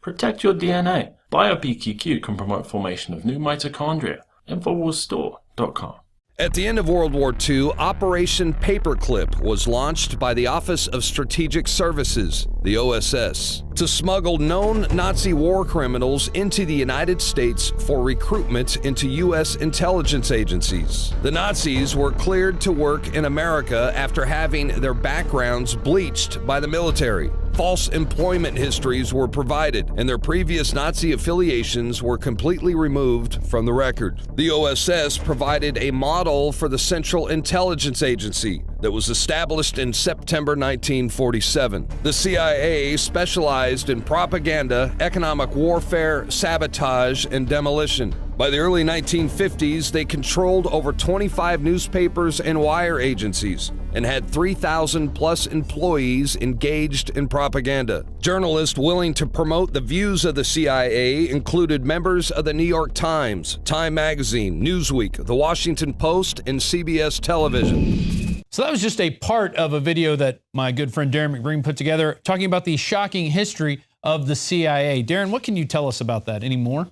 Protect your DNA. BioPQQ can promote formation of new mitochondria. Infowarsstore.com. At the end of World War II, Operation Paperclip was launched by the Office of Strategic Services, the OSS, to smuggle known Nazi war criminals into the United States for recruitment into U.S. intelligence agencies. The Nazis were cleared to work in America after having their backgrounds bleached by the military. False employment histories were provided, and their previous Nazi affiliations were completely removed from the record. The OSS provided a model for the Central Intelligence Agency that was established in September 1947. The CIA specialized in propaganda, economic warfare, sabotage, and demolition. By the early 1950s, they controlled over 25 newspapers and wire agencies and had 3,000 plus employees engaged in propaganda. Journalists willing to promote the views of the CIA included members of the New York Times, Time Magazine, Newsweek, The Washington Post, and CBS Television. So that was just a part of a video that my good friend Darren McBreen put together talking about the shocking history of the CIA. Darren, what can you tell us about that? Any more?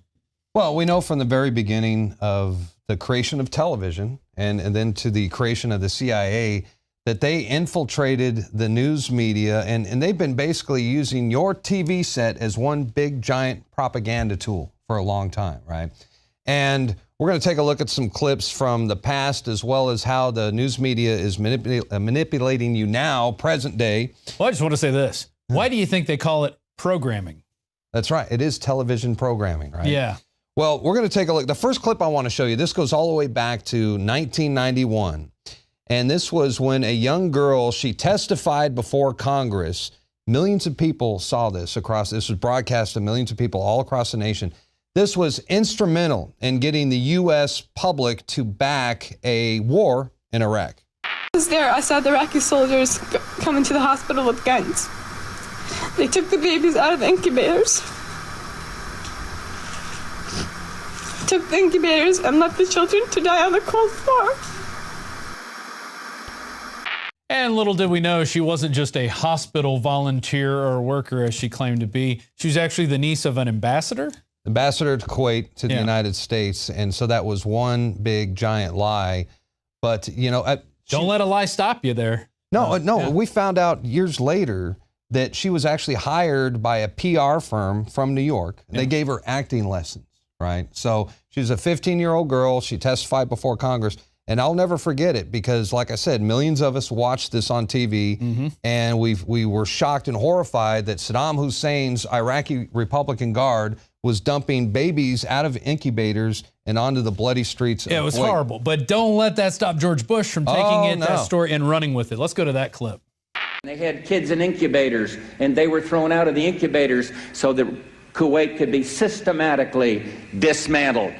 Well, we know from the very beginning of the creation of television and then to the creation of the CIA that they infiltrated the news media and they've been basically using your TV set as one big giant propaganda tool for a long time, right? And we're going to take a look at some clips from the past as well as how the news media is manipulating you now, present day. Well, I just want to say this. Why do you think they call it programming? That's right. It is television programming, right? Yeah. Well, we're going to take a look. The first clip I want to show you, this goes all the way back to 1991. And this was when a young girl, she testified before Congress. Millions of people saw this this was broadcast to millions of people all across the nation. This was instrumental in getting the U.S. public to back a war in Iraq. I was there. I saw the Iraqi soldiers come into the hospital with guns. They took the babies out of the incubators. Took the incubators and left the children to die on the cold floor. And little did we know, she wasn't just a hospital volunteer or worker as she claimed to be. She was actually the niece of an ambassador? Ambassador to Kuwait to the United States. And so that was one big giant lie. But, you know, don't let a lie stop you there. No, we found out years later that she was actually hired by a PR firm from New York. They gave her acting lessons, right? So she's a 15-year-old girl. She testified before Congress. And I'll never forget it because, like I said, millions of us watched this on TV, and we were shocked and horrified that Saddam Hussein's Iraqi Republican Guard was dumping babies out of incubators and onto the bloody streets of It was Kuwait. Horrible, but don't let that stop George Bush from taking that story and running with it. Let's go to that clip. They had kids in incubators, and they were thrown out of the incubators so that Kuwait could be systematically dismantled.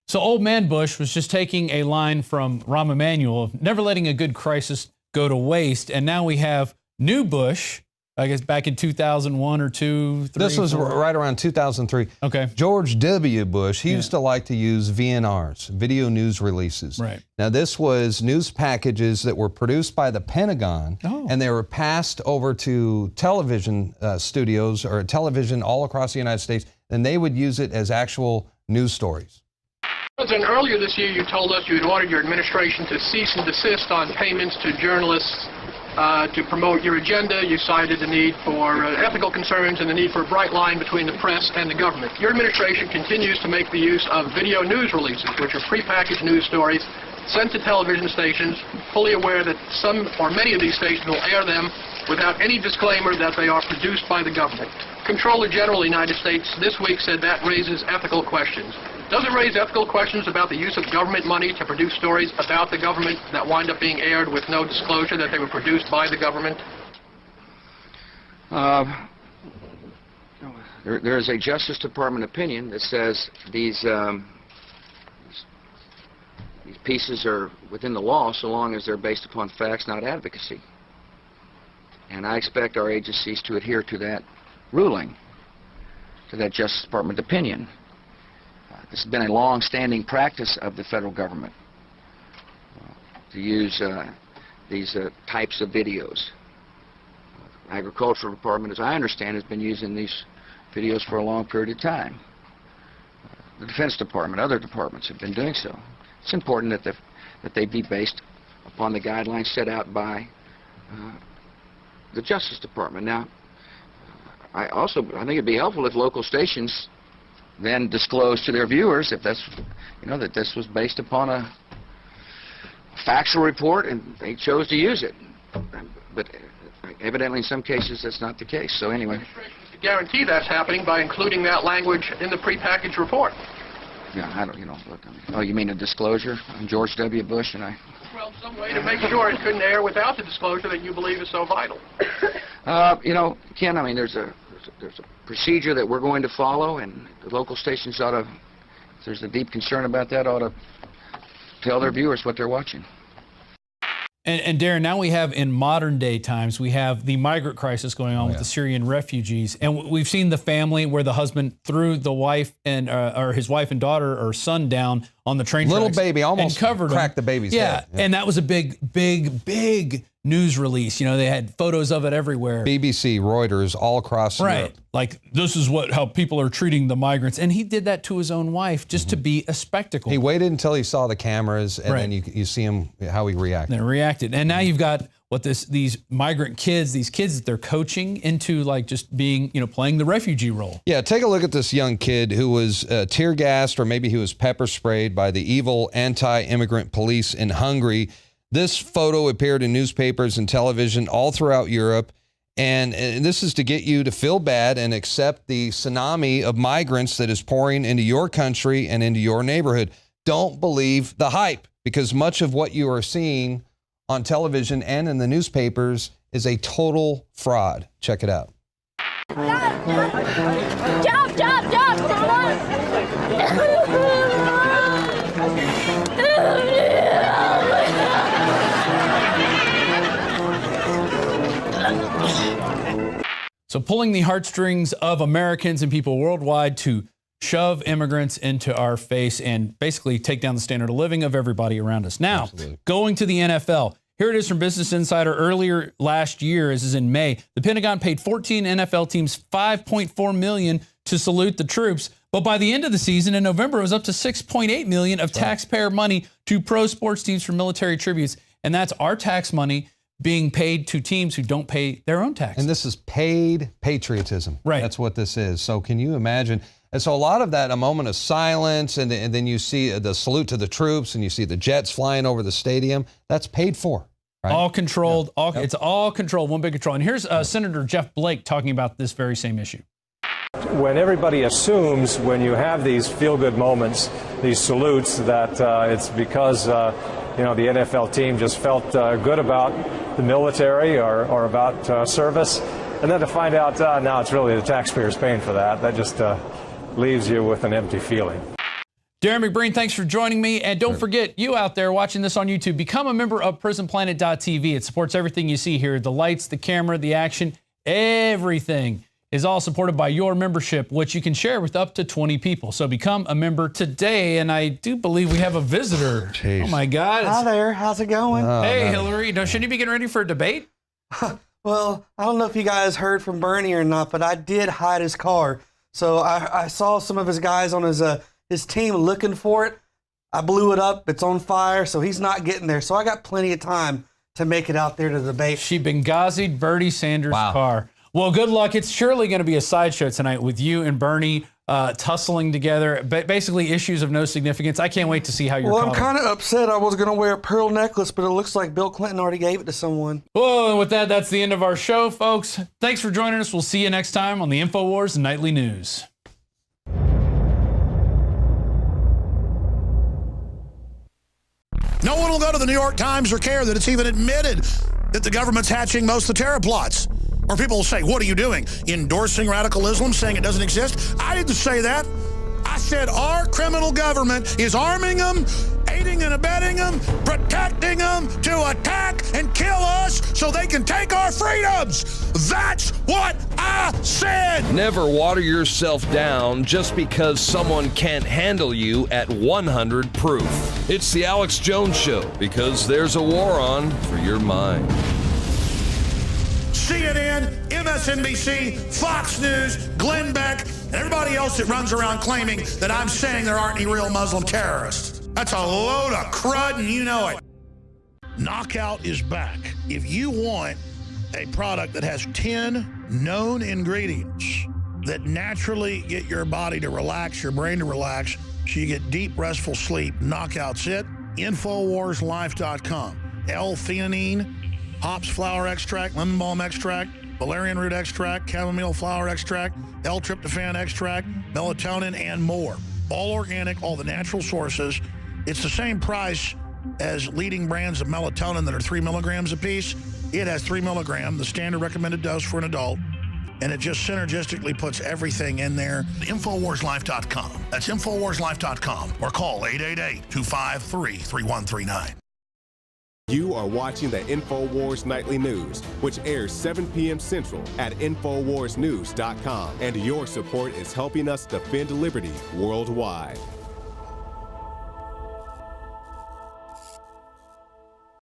So old man Bush was just taking a line from Rahm Emanuel of never letting a good crisis go to waste. And now we have new Bush, I guess back in 2001 or 2, 3, This was 4. right around 2003. Okay. George W. Bush, he used to like to use VNRs, video news releases. Right. Now, this was news packages that were produced by the Pentagon, and they were passed over to television studios or television all across the United States, and they would use it as actual news stories. President, earlier this year you told us you had ordered your administration to cease and desist on payments to journalists to promote your agenda. You cited the need for ethical concerns and the need for a bright line between the press and the government. Your administration continues to make the use of video news releases, which are prepackaged news stories sent to television stations, fully aware that some or many of these stations will air them without any disclaimer that they are produced by the government. Comptroller General of the United States this week said that raises ethical questions. Does it raise ethical questions about the use of government money to produce stories about the government that wind up being aired with no disclosure that they were produced by the government? There is a Justice Department opinion that says these pieces are within the law so long as they're based upon facts, not advocacy. And I expect our agencies to adhere to that ruling, to that Justice Department opinion. This has been a long-standing practice of the federal government to use these types of videos. Agricultural Department, as I understand, has been using these videos for a long period of time. The Defense Department, other departments have been doing so. It's important that they be based upon the guidelines set out by the Justice Department. Now, I think it'd be helpful if local stations then disclose to their viewers if that's, that this was based upon a factual report and they chose to use it. But evidently in some cases that's not the case. So anyway. To guarantee that's happening by including that language in the prepackaged report. Yeah, I don't, look, oh, you mean a disclosure on George W. Bush and I? Well, some way to make sure it couldn't air without the disclosure that you believe is so vital. Ken, I mean, there's a procedure that we're going to follow, and the local stations ought to, if there's a deep concern about that, ought to tell their viewers what they're watching. And Darren, now we have in modern day times, we have the migrant crisis going on with the Syrian refugees. And we've seen the family where the husband threw the wife and or his wife and daughter or son down on the train Little tracks baby almost covered cracked the baby's head. Yeah, and that was a big news release. They had photos of it everywhere. BBC, Reuters, all across Europe. Like, this is how people are treating the migrants. And he did that to his own wife just to be a spectacle. He waited until he saw the cameras, and then you see him, how he reacted. Then reacted. And now you've got these migrant kids, these kids that they're coaching into just being, playing the refugee role. Yeah, take a look at this young kid who was tear gassed, or maybe he was pepper sprayed by the evil anti-immigrant police in Hungary. This photo appeared in newspapers and television all throughout Europe. And this is to get you to feel bad and accept the tsunami of migrants that is pouring into your country and into your neighborhood. Don't believe the hype, because much of what you are seeing on television and in the newspapers is a total fraud. Check it out. Jump, jump, jump, come on. So pulling the heartstrings of Americans and people worldwide to shove immigrants into our face and basically take down the standard of living of everybody around us. Now, going to the NFL. Here it is from Business Insider. Earlier last year, this is in May, the Pentagon paid 14 NFL teams $5.4 million to salute the troops. But by the end of the season in November, it was up to $6.8 million of taxpayer money to pro sports teams for military tributes. And that's our tax money being paid to teams who don't pay their own taxes. And this is paid patriotism. Right. That's what this is. So can you imagine? And so a lot of that, a moment of silence, and then you see the salute to the troops, and you see the jets flying over the stadium. That's paid for. Right? All controlled. It's all controlled, one big control. And here's Senator Jeff Blake talking about this very same issue. When everybody assumes when you have these feel-good moments, these salutes, that it's because the NFL team just felt good about the military or about service, and then to find out now it's really the taxpayers paying for that, that just leaves you with an empty feeling. Darren McBreen, thanks for joining me. And don't forget, you out there watching this on YouTube, become a member of PrisonPlanet.tv. It supports everything you see here. The lights, the camera, the action, everything is all supported by your membership, which you can share with up to 20 people. So become a member today. And I do believe we have a visitor. Jeez. Oh, my God. Hi there. How's it going? Hey, Hillary. Shouldn't you be getting ready for a debate? Well, I don't know if you guys heard from Bernie or not, but I did hide his car. So I saw some of his guys on his team looking for it. I blew it up. It's on fire, so he's not getting there. So I got plenty of time to make it out there to the debate. She Benghazi'd Bernie Sanders' car. Well, good luck. It's surely going to be a sideshow tonight with you and Bernie tussling together. Basically, issues of no significance. I can't wait to see how you're Well, I'm kind of upset. I was going to wear a pearl necklace, but it looks like Bill Clinton already gave it to someone. Well, and with that, that's the end of our show, folks. Thanks for joining us. We'll see you next time on the Infowars Nightly News. No one will go to the New York Times or care that it's even admitted that the government's hatching most of the terror plots. Or people will say, what are you doing? Endorsing radical Islam, saying it doesn't exist? I didn't say that. I said our criminal government is arming them, aiding and abetting them, protecting them to attack and kill us so they can take our freedoms. That's what I said. Never water yourself down just because someone can't handle you at 100 proof. It's the Alex Jones Show, because there's a war on for your mind. CNN, MSNBC, Fox News, Glenn Beck, and everybody else that runs around claiming that I'm saying there aren't any real Muslim terrorists. That's a load of crud, and you know it. Knockout is back. If you want a product that has 10 known ingredients that naturally get your body to relax, your brain to relax, so you get deep, restful sleep, Knockout's it. InfoWarsLife.com. L-theanine, hops flower extract, lemon balm extract, valerian root extract, chamomile flower extract, L-tryptophan extract, melatonin, and more. All organic, all the natural sources. It's the same price as leading brands of melatonin that are 3 milligrams a piece. It has 3 milligrams, the standard recommended dose for an adult, and it just synergistically puts everything in there. InfoWarsLife.com. That's InfoWarsLife.com, or call 888-253-3139. You are watching the Infowars Nightly News, which airs 7 p.m. Central at InfoWarsNews.com. And your support is helping us defend liberty worldwide.